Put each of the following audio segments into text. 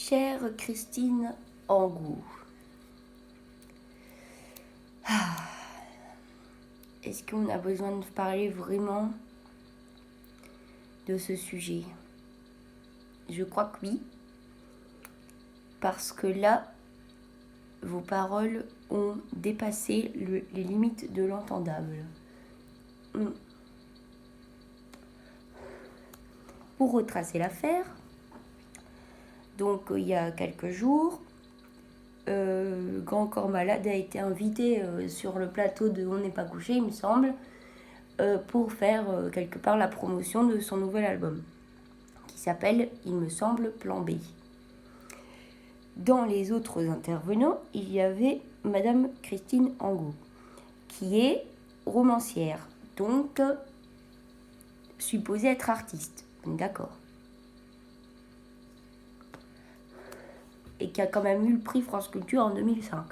Chère Christine Angot, est-ce qu'on a besoin de parler vraiment de ce sujet? Je crois que oui, parce que là, vos paroles ont dépassé les limites de l'entendable. Pour retracer l'affaire, donc il y a quelques jours, Grand Corps Malade a été invité sur le plateau de On n'est pas couché, il me semble, pour faire quelque part la promotion de son nouvel album, qui s'appelle, il me semble, Plan B. Dans les autres intervenants, il y avait Madame Christine Angot, qui est romancière, donc supposée être artiste, d'accord. Et qui a quand même eu le prix France Culture en 2005.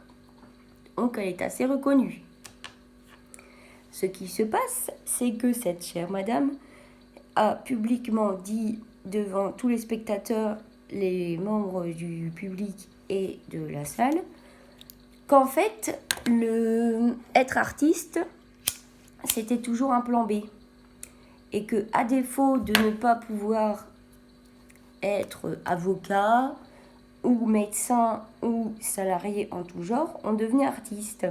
Donc elle est assez reconnue. Ce qui se passe, c'est que cette chère madame a publiquement dit devant tous les spectateurs, les membres du public et de la salle, qu'en fait, être artiste, c'était toujours un plan B. Et que, à défaut de ne pas pouvoir être avocat, ou médecin, ou salarié en tout genre, on devenait artiste.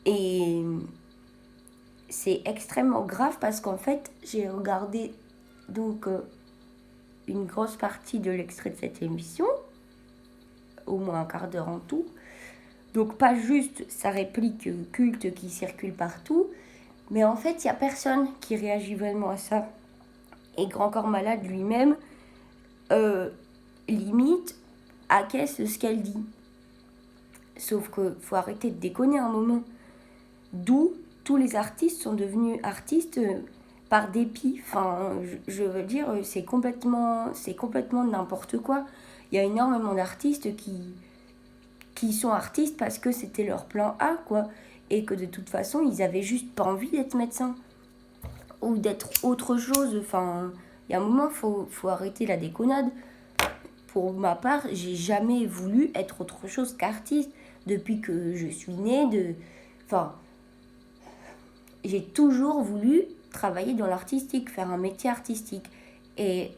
Et c'est extrêmement grave parce qu'en fait, j'ai regardé donc une grosse partie de l'extrait de cette émission, au moins un quart d'heure en tout. Donc pas juste sa réplique culte qui circule partout, mais en fait, il n'y a personne qui réagit vraiment à ça. Et Grand Corps Malade lui-même limite acquiesce ce qu'elle dit. Sauf que faut arrêter de déconner un moment. D'où tous les artistes sont devenus artistes par dépit. Enfin, je veux dire, c'est complètement n'importe quoi. Il y a énormément d'artistes qui sont artistes parce que c'était leur plan A, quoi. Et que de toute façon, ils avaient juste pas envie d'être médecins. Ou d'être autre chose. Enfin, il y a un moment, faut arrêter la déconnade. Pour ma part, j'ai jamais voulu être autre chose qu'artiste. Depuis que je suis née, j'ai toujours voulu travailler dans l'artistique, faire un métier artistique. Et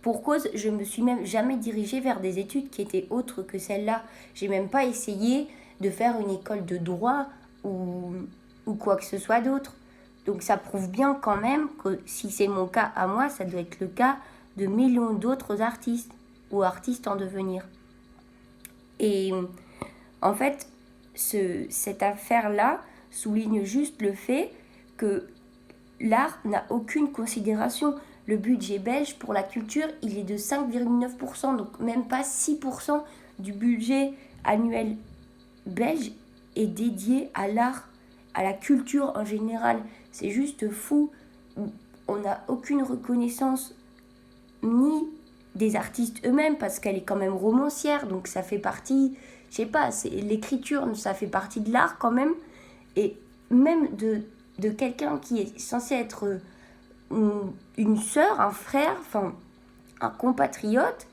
pour cause, je me suis même jamais dirigée vers des études qui étaient autres que celles-là. J'ai même pas essayé de faire une école de droit ou quoi que ce soit d'autre. Donc ça prouve bien quand même que si c'est mon cas à moi, ça doit être le cas de millions d'autres artistes ou artistes en devenir. Et en fait, cette affaire-là souligne juste le fait que l'art n'a aucune considération. Le budget belge pour la culture, il est de 5,9%, donc même pas 6% du budget annuel belge est dédié à l'art, à la culture en général. C'est juste fou. On n'a aucune reconnaissance ni des artistes eux-mêmes, parce qu'elle est quand même romancière, donc ça fait partie, je sais pas, c'est l'écriture, ça fait partie de l'art quand même, et même de quelqu'un qui est censé être une sœur, un frère, enfin un compatriote,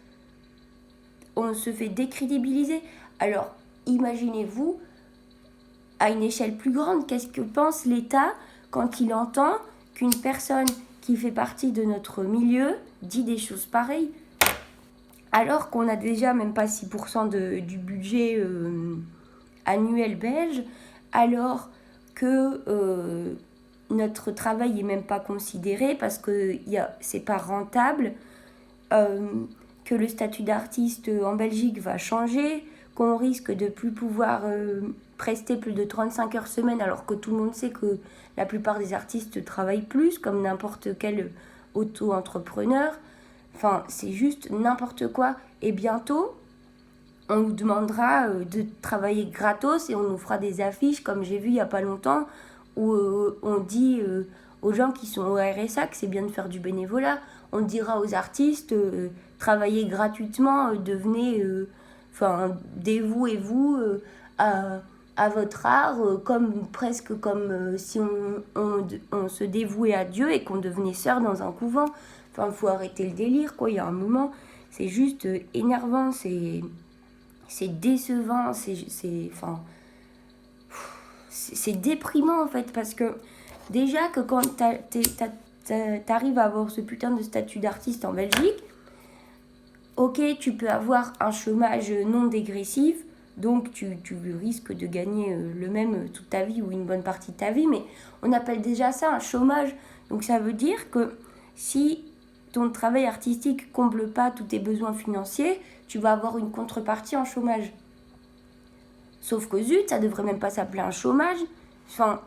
on se fait décrédibiliser. Alors imaginez-vous à une échelle plus grande, qu'est-ce que pense l'État quand il entend qu'une personne qui fait partie de notre milieu dit des choses pareilles, alors qu'on n'a déjà même pas 6% du budget annuel belge, alors que notre travail n'est même pas considéré parce que c'est pas rentable, que le statut d'artiste en Belgique va changer, qu'on risque de plus pouvoir prester plus de 35 heures semaine, alors que tout le monde sait que la plupart des artistes travaillent plus, comme n'importe quel auto-entrepreneur. Enfin, c'est juste n'importe quoi. Et bientôt, on nous demandera de travailler gratos et on nous fera des affiches, comme j'ai vu il n'y a pas longtemps, où on dit aux gens qui sont au RSA que c'est bien de faire du bénévolat. On dira aux artistes, travaillez gratuitement, devenez, dévouez-vous à votre art, presque comme si on se dévouait à Dieu et qu'on devenait sœur dans un couvent. Enfin, faut arrêter le délire, quoi. Il y a un moment, c'est juste énervant, c'est décevant, enfin, c'est déprimant en fait, parce que déjà que quand t'arrives à avoir ce putain de statut d'artiste en Belgique, ok, tu peux avoir un chômage non dégressif, donc tu risques de gagner le même toute ta vie ou une bonne partie de ta vie, mais on appelle déjà ça un chômage. Donc ça veut dire que si ton travail artistique comble pas tous tes besoins financiers, tu vas avoir une contrepartie en chômage. Sauf que zut, ça devrait même pas s'appeler un chômage. Enfin,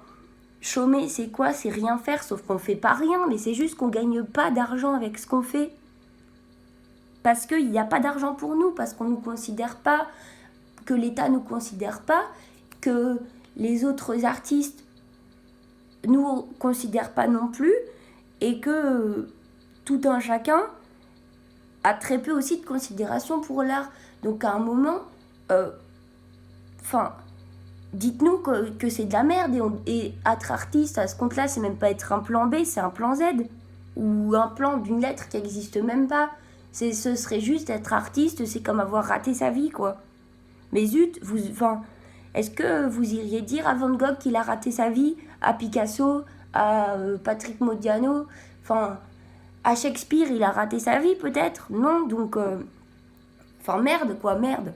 chômer, c'est quoi? C'est rien faire, sauf qu'on fait pas rien, mais c'est juste qu'on gagne pas d'argent avec ce qu'on fait. Parce qu'il n'y a pas d'argent pour nous, parce qu'on nous considère pas, que l'État nous considère pas, que les autres artistes nous considèrent pas non plus, et que tout un chacun a très peu aussi de considération pour l'art. Donc à un moment, dites-nous que c'est de la merde, et être artiste à ce compte-là, c'est même pas être un plan B, c'est un plan Z, ou un plan d'une lettre qui n'existe même pas. Ce serait juste être artiste, c'est comme avoir raté sa vie, quoi. Mais zut, est-ce que vous iriez dire à Van Gogh qu'il a raté sa vie, à Picasso, à Patrick Modiano, à Shakespeare, il a raté sa vie peut-être? Non, donc... merde, quoi, merde.